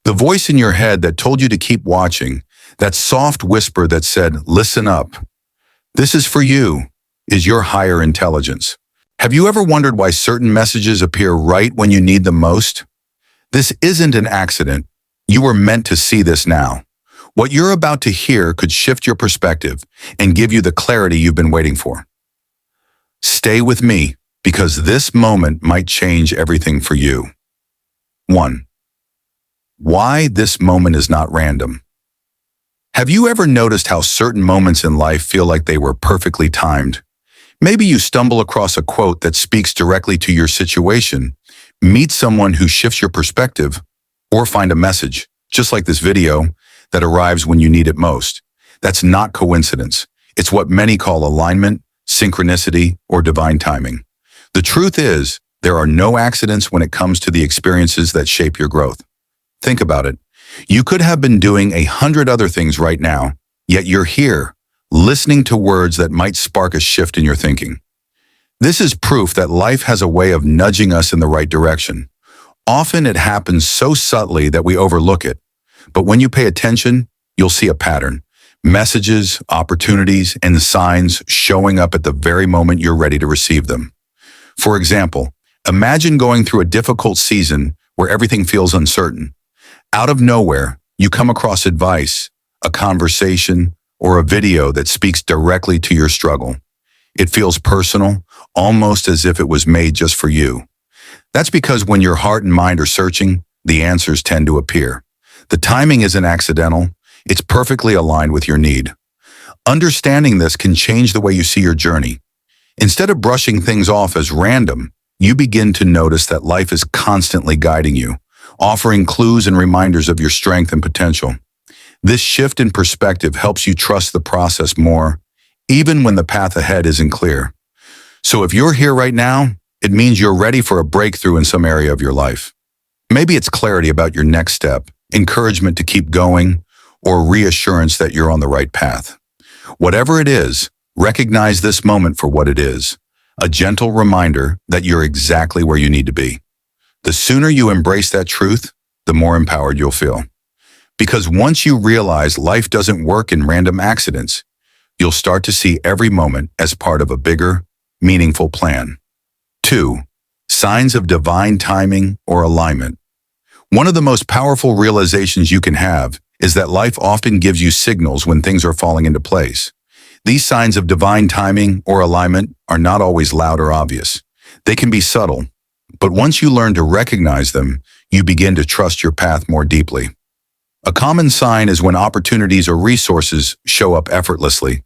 The voice in your head that told you to keep watching, that soft whisper that said, listen up. This is for you, is your higher intelligence. Have you ever wondered why certain messages appear right when you need them most? This isn't an accident. You were meant to see this now. What you're about to hear could shift your perspective and give you the clarity you've been waiting for. Stay with me, because this moment might change everything for you. 1. Why this moment is not random. Have you ever noticed how certain moments in life feel like they were perfectly timed? Maybe you stumble across a quote that speaks directly to your situation, meet someone who shifts your perspective, or find a message, just like this video, that arrives when you need it most. That's not coincidence. It's what many call alignment, synchronicity, or divine timing. The truth is, there are no accidents when it comes to the experiences that shape your growth. Think about it. You could have been doing 100 other things right now, yet you're here, listening to words that might spark a shift in your thinking. This is proof that life has a way of nudging us in the right direction. Often it happens so subtly that we overlook it. But when you pay attention, you'll see a pattern. Messages, opportunities, and signs showing up at the very moment you're ready to receive them. For example, imagine going through a difficult season where everything feels uncertain. Out of nowhere, you come across advice, a conversation, or a video that speaks directly to your struggle. It feels personal, almost as if it was made just for you. That's because when your heart and mind are searching, the answers tend to appear. The timing isn't accidental, it's perfectly aligned with your need. Understanding this can change the way you see your journey. Instead of brushing things off as random, you begin to notice that life is constantly guiding you, offering clues and reminders of your strength and potential. This shift in perspective helps you trust the process more, even when the path ahead isn't clear. So if you're here right now, it means you're ready for a breakthrough in some area of your life. Maybe it's clarity about your next step, encouragement to keep going, or reassurance that you're on the right path. Whatever it is, recognize this moment for what it is, a gentle reminder that you're exactly where you need to be. The sooner you embrace that truth, the more empowered you'll feel. Because once you realize life doesn't work in random accidents, you'll start to see every moment as part of a bigger, meaningful plan. 2. Signs of divine timing or alignment. One of the most powerful realizations you can have is that life often gives you signals when things are falling into place. These signs of divine timing or alignment are not always loud or obvious. They can be subtle, but once you learn to recognize them, you begin to trust your path more deeply. A common sign is when opportunities or resources show up effortlessly.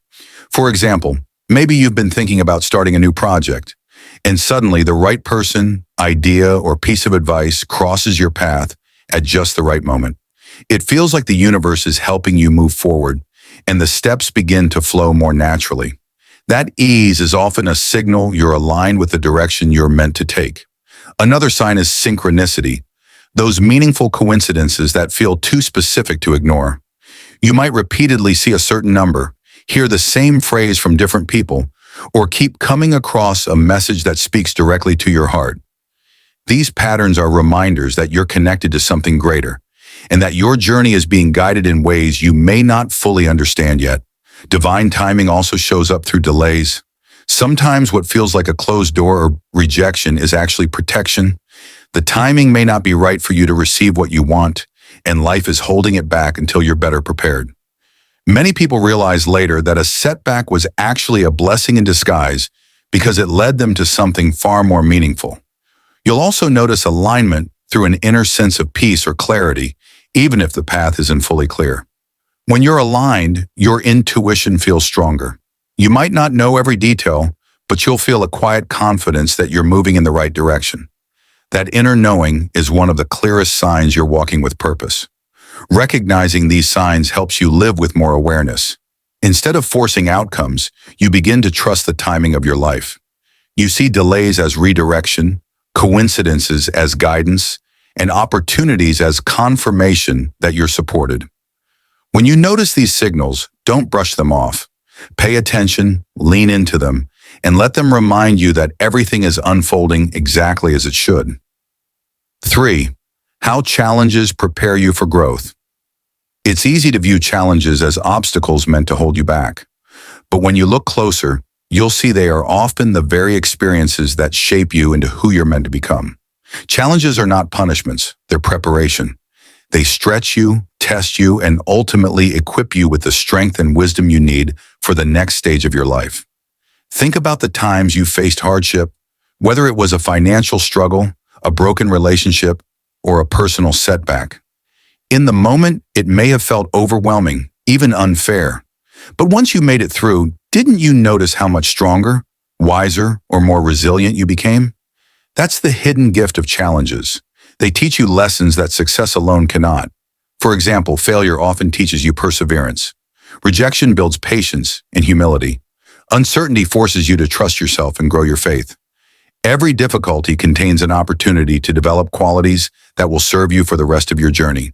For example, maybe you've been thinking about starting a new project, and suddenly the right person, idea, or piece of advice crosses your path at just the right moment. It feels like the universe is helping you move forward, and the steps begin to flow more naturally. That ease is often a signal you're aligned with the direction you're meant to take. Another sign is synchronicity, those meaningful coincidences that feel too specific to ignore. You might repeatedly see a certain number, hear the same phrase from different people, or keep coming across a message that speaks directly to your heart. These patterns are reminders that you're connected to something greater, and that your journey is being guided in ways you may not fully understand yet. Divine timing also shows up through delays. Sometimes what feels like a closed door or rejection is actually protection. The timing may not be right for you to receive what you want, and life is holding it back until you're better prepared. Many people realize later that a setback was actually a blessing in disguise because it led them to something far more meaningful. You'll also notice alignment through an inner sense of peace or clarity, even if the path isn't fully clear. When you're aligned, your intuition feels stronger. You might not know every detail, but you'll feel a quiet confidence that you're moving in the right direction. That inner knowing is one of the clearest signs you're walking with purpose. Recognizing these signs helps you live with more awareness. Instead of forcing outcomes, you begin to trust the timing of your life. You see delays as redirection, coincidences as guidance, and opportunities as confirmation that you're supported. When you notice these signals, don't brush them off. Pay attention, lean into them, and let them remind you that everything is unfolding exactly as it should. 3. How challenges prepare you for growth. It's easy to view challenges as obstacles meant to hold you back. But when you look closer, you'll see they are often the very experiences that shape you into who you're meant to become. Challenges are not punishments, they're preparation. They stretch you, test you, and ultimately equip you with the strength and wisdom you need for the next stage of your life. Think about the times you faced hardship, whether it was a financial struggle, a broken relationship, or a personal setback. In the moment, it may have felt overwhelming, even unfair. But once you made it through, didn't you notice how much stronger, wiser, or more resilient you became? That's the hidden gift of challenges. They teach you lessons that success alone cannot. For example, failure often teaches you perseverance. Rejection builds patience and humility. Uncertainty forces you to trust yourself and grow your faith. Every difficulty contains an opportunity to develop qualities that will serve you for the rest of your journey.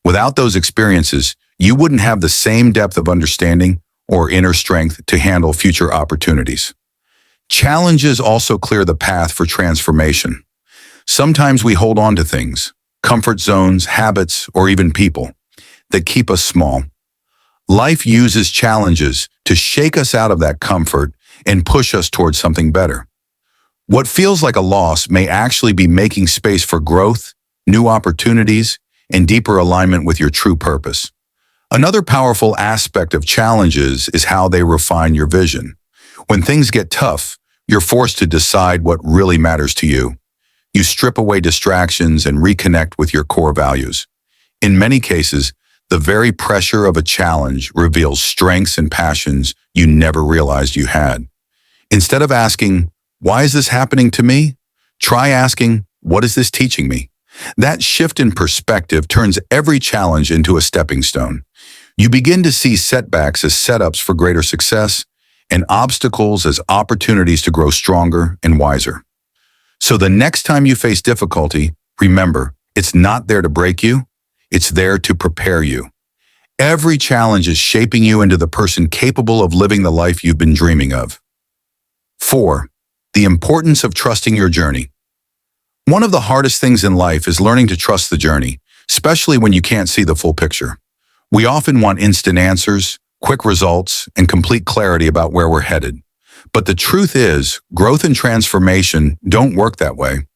Without those experiences, you wouldn't have the same depth of understanding or inner strength to handle future opportunities. Challenges also clear the path for transformation. Sometimes we hold on to things, comfort zones, habits, or even people, that keep us small. Life uses challenges to shake us out of that comfort and push us towards something better. What feels like a loss may actually be making space for growth, new opportunities, and deeper alignment with your true purpose. Another powerful aspect of challenges is how they refine your vision. When things get tough, you're forced to decide what really matters to you. You strip away distractions and reconnect with your core values. In many cases, the very pressure of a challenge reveals strengths and passions you never realized you had. Instead of asking, "Why is this happening to me?" try asking, "What is this teaching me?" That shift in perspective turns every challenge into a stepping stone. You begin to see setbacks as setups for greater success and obstacles as opportunities to grow stronger and wiser. So the next time you face difficulty, remember, it's not there to break you, it's there to prepare you. Every challenge is shaping you into the person capable of living the life you've been dreaming of. 4. The importance of trusting your journey. One of the hardest things in life is learning to trust the journey, especially when you can't see the full picture. We often want instant answers, quick results, and complete clarity about where we're headed. But the truth is, growth and transformation don't work that way.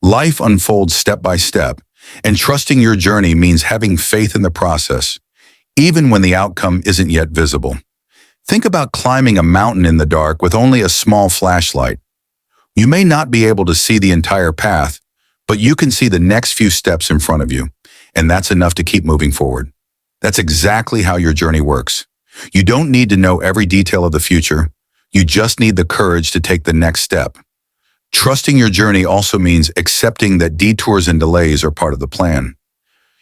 Life unfolds step by step, and trusting your journey means having faith in the process, even when the outcome isn't yet visible. Think about climbing a mountain in the dark with only a small flashlight. You may not be able to see the entire path, but you can see the next few steps in front of you, and that's enough to keep moving forward. That's exactly how your journey works. You don't need to know every detail of the future. You just need the courage to take the next step. Trusting your journey also means accepting that detours and delays are part of the plan.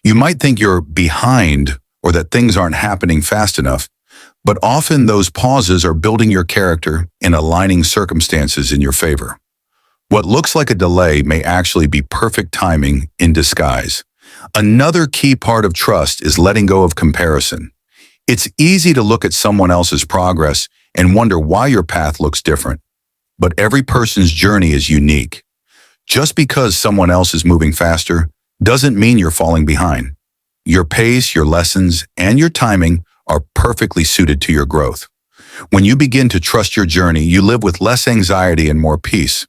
You might think you're behind or that things aren't happening fast enough, but often those pauses are building your character and aligning circumstances in your favor. What looks like a delay may actually be perfect timing in disguise. Another key part of trust is letting go of comparison. It's easy to look at someone else's progress and wonder why your path looks different. But every person's journey is unique. Just because someone else is moving faster doesn't mean you're falling behind. Your pace, your lessons, and your timing are perfectly suited to your growth. When you begin to trust your journey, you live with less anxiety and more peace.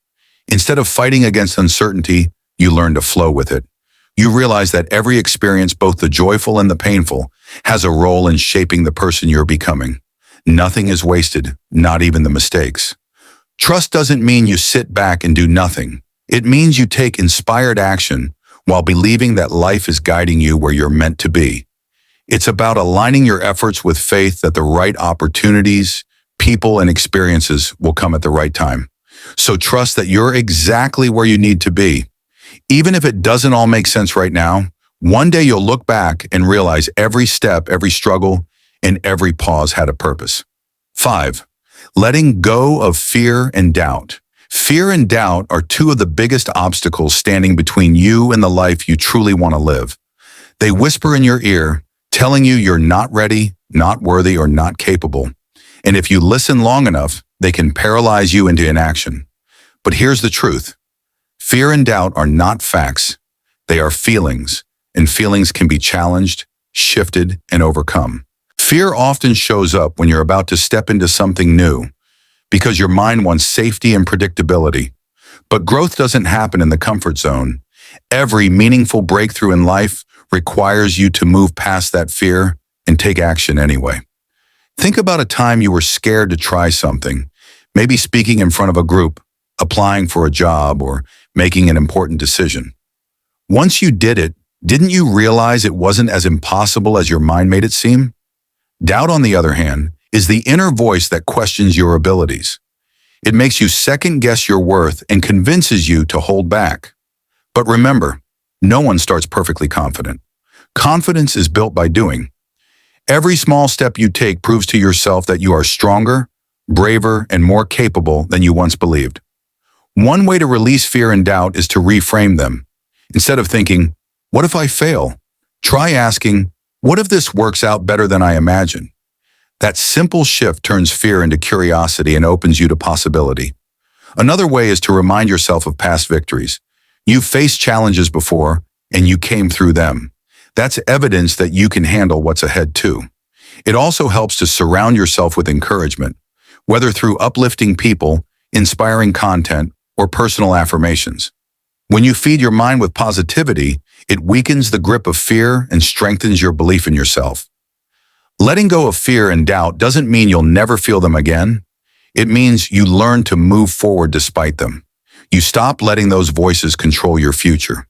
Instead of fighting against uncertainty, you learn to flow with it. You realize that every experience, both the joyful and the painful, has a role in shaping the person you're becoming. Nothing is wasted, not even the mistakes. Trust doesn't mean you sit back and do nothing. It means you take inspired action while believing that life is guiding you where you're meant to be. It's about aligning your efforts with faith that the right opportunities, people, and experiences will come at the right time. So trust that you're exactly where you need to be. Even if it doesn't all make sense right now, one day you'll look back and realize every step, every struggle, and every pause had a purpose. 5. Letting go of fear and doubt. Fear and doubt are two of the biggest obstacles standing between you and the life you truly want to live. They whisper in your ear, telling you you're not ready, not worthy, or not capable. And if you listen long enough, they can paralyze you into inaction. But here's the truth. Fear and doubt are not facts. They are feelings. and feelings can be challenged, shifted, and overcome. Fear often shows up when you're about to step into something new because your mind wants safety and predictability. But growth doesn't happen in the comfort zone. Every meaningful breakthrough in life requires you to move past that fear and take action anyway. Think about a time you were scared to try something, maybe speaking in front of a group, applying for a job, or making an important decision. Once you did it, didn't you realize it wasn't as impossible as your mind made it seem? Doubt, on the other hand, is the inner voice that questions your abilities. It makes you second-guess your worth and convinces you to hold back. But remember, no one starts perfectly confident. Confidence is built by doing. Every small step you take proves to yourself that you are stronger, braver, and more capable than you once believed. One way to release fear and doubt is to reframe them. Instead of thinking, "What if I fail?" Try asking, "What if this works out better than I imagined?" That simple shift turns fear into curiosity and opens you to possibility. Another way is to remind yourself of past victories. You've faced challenges before, and you came through them. That's evidence that you can handle what's ahead too. It also helps to surround yourself with encouragement, whether through uplifting people, inspiring content, or personal affirmations. When you feed your mind with positivity, it weakens the grip of fear and strengthens your belief in yourself. Letting go of fear and doubt doesn't mean you'll never feel them again. It means you learn to move forward despite them. You stop letting those voices control your future.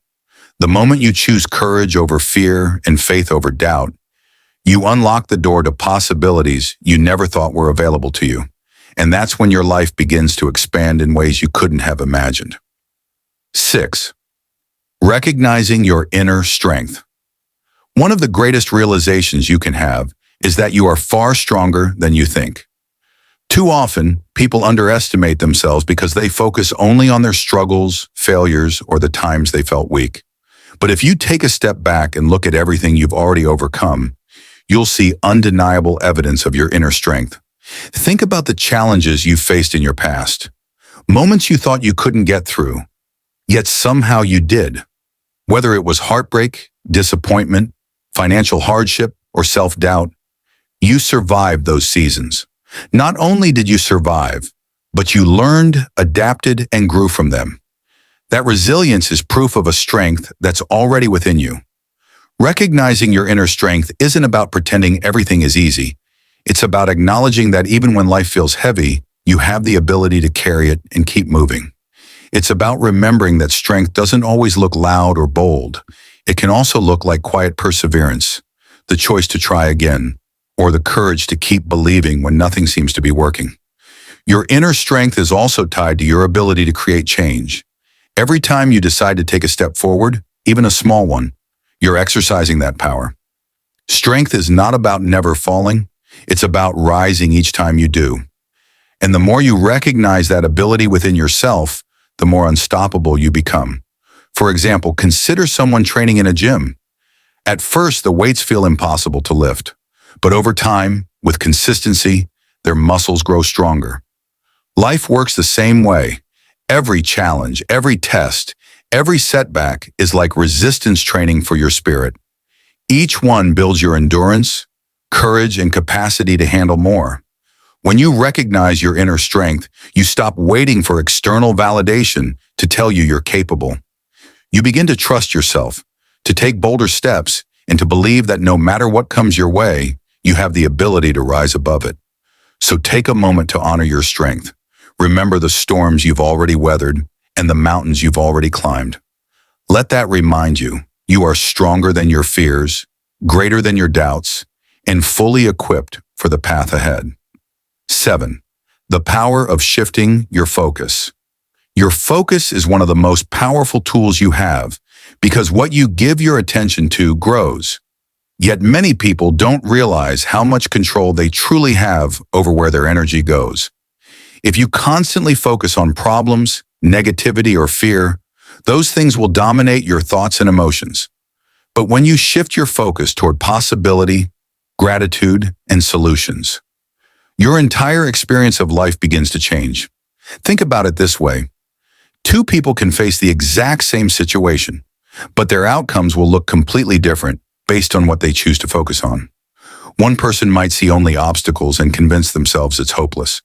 The moment you choose courage over fear and faith over doubt, you unlock the door to possibilities you never thought were available to you. And that's when your life begins to expand in ways you couldn't have imagined. 6. Recognizing your inner strength. One of the greatest realizations you can have is that you are far stronger than you think. Too often, people underestimate themselves because they focus only on their struggles, failures, or the times they felt weak. But if you take a step back and look at everything you've already overcome, you'll see undeniable evidence of your inner strength. Think about the challenges you faced in your past, moments you thought you couldn't get through, yet somehow you did. Whether it was heartbreak, disappointment, financial hardship, or self-doubt, you survived those seasons. Not only did you survive, but you learned, adapted, and grew from them. That resilience is proof of a strength that's already within you. Recognizing your inner strength isn't about pretending everything is easy. It's about acknowledging that even when life feels heavy, you have the ability to carry it and keep moving. It's about remembering that strength doesn't always look loud or bold. It can also look like quiet perseverance, the choice to try again, or the courage to keep believing when nothing seems to be working. Your inner strength is also tied to your ability to create change. Every time you decide to take a step forward, even a small one, you're exercising that power. Strength is not about never falling. It's about rising each time you do. And the more you recognize that ability within yourself, the more unstoppable you become. For example, consider someone training in a gym. At first, the weights feel impossible to lift. But over time, with consistency, their muscles grow stronger. Life works the same way. Every challenge, every test, every setback is like resistance training for your spirit. Each one builds your endurance, courage, and capacity to handle more. When you recognize your inner strength, you stop waiting for external validation to tell you you're capable. You begin to trust yourself, to take bolder steps, and to believe that no matter what comes your way, you have the ability to rise above it. So take a moment to honor your strength. Remember the storms you've already weathered and the mountains you've already climbed. Let that remind you, you are stronger than your fears, greater than your doubts, and fully equipped for the path ahead. 7. The power of shifting your focus. Your focus is one of the most powerful tools you have because what you give your attention to grows. Yet many people don't realize how much control they truly have over where their energy goes. If you constantly focus on problems, negativity, or fear, those things will dominate your thoughts and emotions. But when you shift your focus toward possibility, gratitude, and solutions, your entire experience of life begins to change. Think about it this way. Two people can face the exact same situation, but their outcomes will look completely different based on what they choose to focus on. One person might see only obstacles and convince themselves it's hopeless.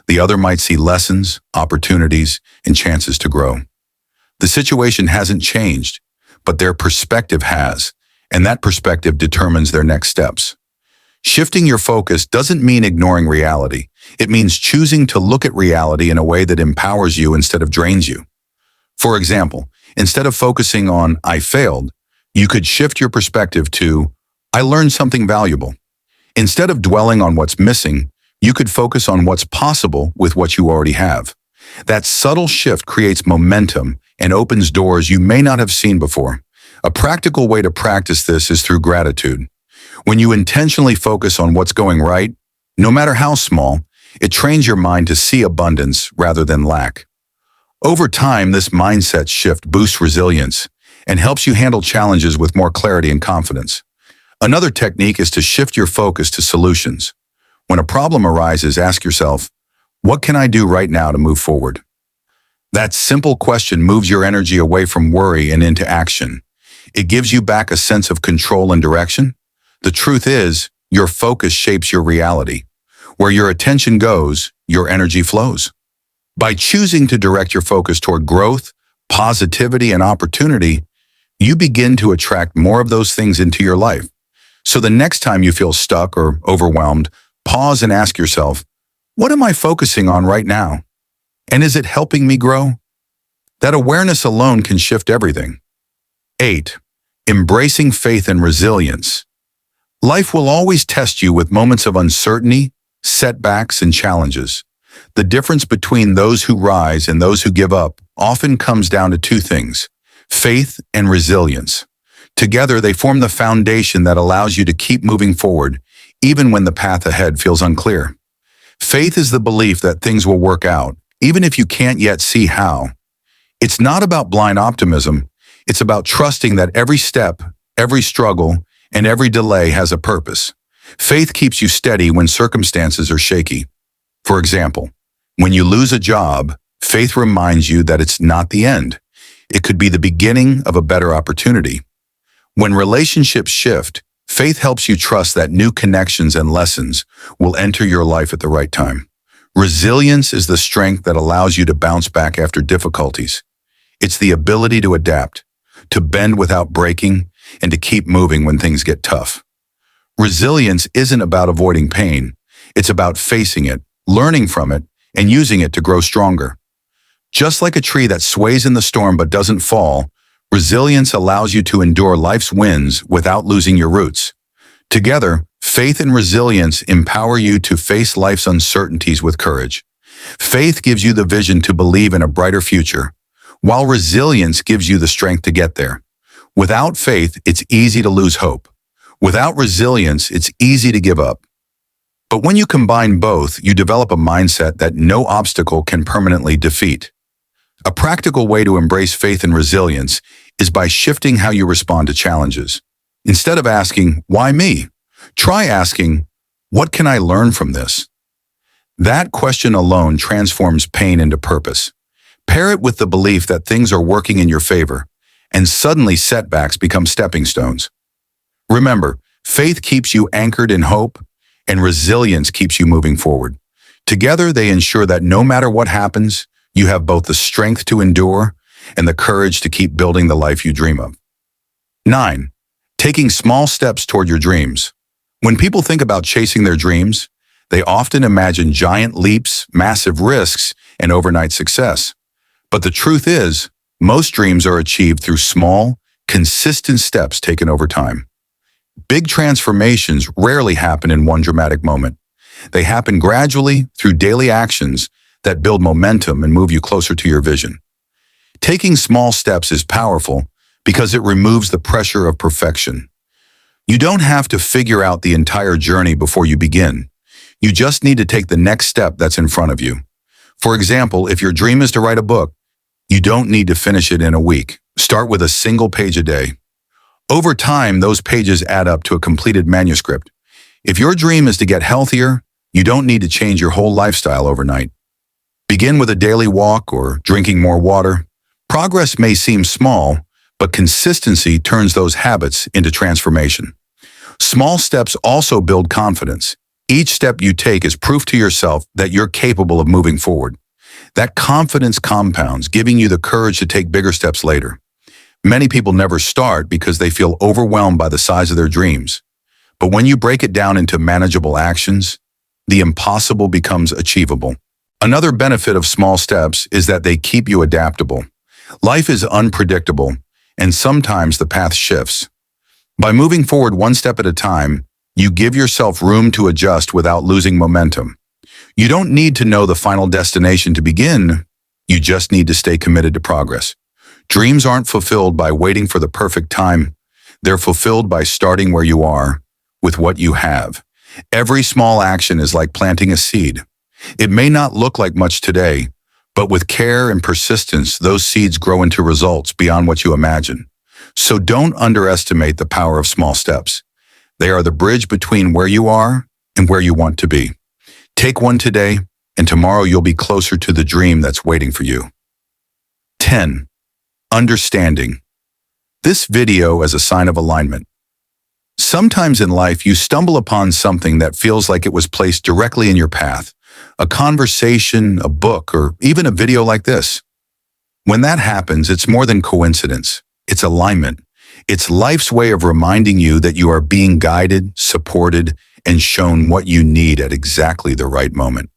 The other might see lessons, opportunities, and chances to grow. The situation hasn't changed, but their perspective has, and that perspective determines their next steps. Shifting your focus doesn't mean ignoring reality. It means choosing to look at reality in a way that empowers you instead of drains you. For example, instead of focusing on "I failed," you could shift your perspective to "I learned something valuable." Instead of dwelling on what's missing, you could focus on what's possible with what you already have. That subtle shift creates momentum and opens doors you may not have seen before. A practical way to practice this is through gratitude. When you intentionally focus on what's going right, no matter how small, it trains your mind to see abundance rather than lack. Over time, this mindset shift boosts resilience and helps you handle challenges with more clarity and confidence. Another technique is to shift your focus to solutions. When a problem arises, ask yourself, what can I do right now to move forward? That simple question moves your energy away from worry and into action. It gives you back a sense of control and direction. The truth is, your focus shapes your reality. Where your attention goes, your energy flows. By choosing to direct your focus toward growth, positivity, and opportunity, you begin to attract more of those things into your life. So the next time you feel stuck or overwhelmed, pause and ask yourself, what am I focusing on right now? And is it helping me grow? That awareness alone can shift everything. 8. Embracing faith and resilience. Life will always test you with moments of uncertainty, setbacks, and challenges. The difference between those who rise and those who give up often comes down to two things: faith and resilience. Together, they form the foundation that allows you to keep moving forward, even when the path ahead feels unclear. Faith is the belief that things will work out, even if you can't yet see how. It's not about blind optimism. It's about trusting that every step, every struggle, and every delay has a purpose. Faith keeps you steady when circumstances are shaky. For example, when you lose a job, faith reminds you that it's not the end. It could be the beginning of a better opportunity. When relationships shift, faith helps you trust that new connections and lessons will enter your life at the right time. Resilience is the strength that allows you to bounce back after difficulties. It's the ability to adapt, to bend without breaking, and to keep moving when things get tough. Resilience isn't about avoiding pain. It's about facing it, learning from it, and using it to grow stronger. Just like a tree that sways in the storm but doesn't fall, resilience allows you to endure life's winds without losing your roots. Together, faith and resilience empower you to face life's uncertainties with courage. Faith gives you the vision to believe in a brighter future, while resilience gives you the strength to get there. Without faith, it's easy to lose hope. Without resilience, it's easy to give up. But when you combine both, you develop a mindset that no obstacle can permanently defeat. A practical way to embrace faith and resilience is by shifting how you respond to challenges. Instead of asking, "Why me?" try asking, "What can I learn from this?" That question alone transforms pain into purpose. Pair it with the belief that things are working in your favor, and suddenly setbacks become stepping stones. Remember, faith keeps you anchored in hope, and resilience keeps you moving forward. Together, they ensure that no matter what happens, you have both the strength to endure and the courage to keep building the life you dream of. 9. Taking small steps toward your dreams. When people think about chasing their dreams, they often imagine giant leaps, massive risks, and overnight success. But the truth is, most dreams are achieved through small, consistent steps taken over time. Big transformations rarely happen in one dramatic moment. They happen gradually through daily actions that build momentum and move you closer to your vision. Taking small steps is powerful because it removes the pressure of perfection. You don't have to figure out the entire journey before you begin. You just need to take the next step that's in front of you. For example, if your dream is to write a book, you don't need to finish it in a week. Start with a single page a day. Over time, those pages add up to a completed manuscript. If your dream is to get healthier, you don't need to change your whole lifestyle overnight. Begin with a daily walk or drinking more water. Progress may seem small, but consistency turns those habits into transformation. Small steps also build confidence. Each step you take is proof to yourself that you're capable of moving forward. That confidence compounds, giving you the courage to take bigger steps later. Many people never start because they feel overwhelmed by the size of their dreams. But when you break it down into manageable actions, the impossible becomes achievable. Another benefit of small steps is that they keep you adaptable. Life is unpredictable, and sometimes the path shifts. By moving forward one step at a time, you give yourself room to adjust without losing momentum. You don't need to know the final destination to begin. You just need to stay committed to progress. Dreams aren't fulfilled by waiting for the perfect time. They're fulfilled by starting where you are, with what you have. Every small action is like planting a seed. It may not look like much today, but with care and persistence, those seeds grow into results beyond what you imagine. So don't underestimate the power of small steps. They are the bridge between where you are and where you want to be. Take one today, and tomorrow you'll be closer to the dream that's waiting for you. 10. Understanding. This video as a sign of alignment. Sometimes in life, you stumble upon something that feels like it was placed directly in your path. A conversation, a book, or even a video like this. When that happens, it's more than coincidence. It's alignment. It's life's way of reminding you that you are being guided, supported, and shown what you need at exactly the right moment.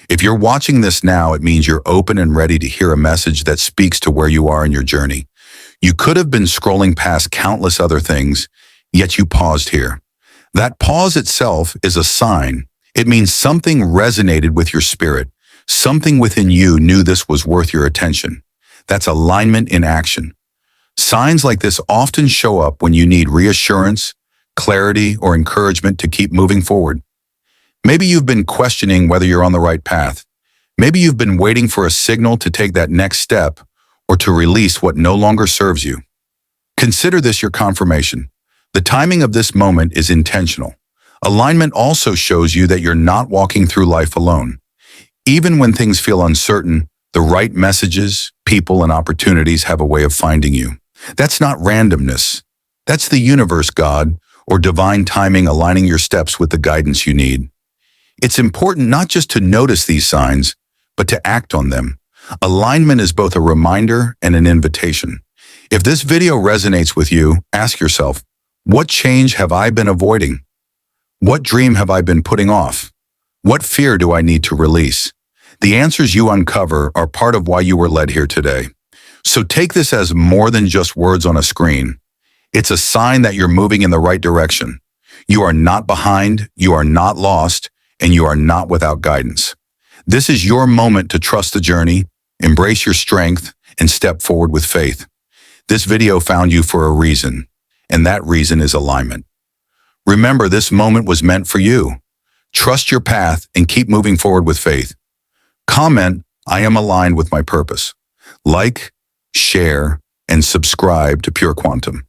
If you're watching this now, it means you're open and ready to hear a message that speaks to where you are in your journey. You could have been scrolling past countless other things, yet you paused here. That pause itself is a sign. It means something resonated with your spirit. Something within you knew this was worth your attention. That's alignment in action. Signs like this often show up when you need reassurance, clarity, or encouragement to keep moving forward. Maybe you've been questioning whether you're on the right path. Maybe you've been waiting for a signal to take that next step or to release what no longer serves you. Consider this your confirmation. The timing of this moment is intentional. Alignment also shows you that you're not walking through life alone. Even when things feel uncertain, the right messages, people, and opportunities have a way of finding you. That's not randomness. That's the universe, God, or divine timing aligning your steps with the guidance you need. It's important not just to notice these signs, but to act on them. Alignment is both a reminder and an invitation. If this video resonates with you, ask yourself, what change have I been avoiding? What dream have I been putting off? What fear do I need to release? The answers you uncover are part of why you were led here today. So take this as more than just words on a screen. It's a sign that you're moving in the right direction. You are not behind, you are not lost, and you are not without guidance. This is your moment to trust the journey, embrace your strength, and step forward with faith. This video found you for a reason, and that reason is alignment. Remember, this moment was meant for you. Trust your path and keep moving forward with faith. Comment, I am aligned with my purpose. Like, share, and subscribe to Pure Quantum.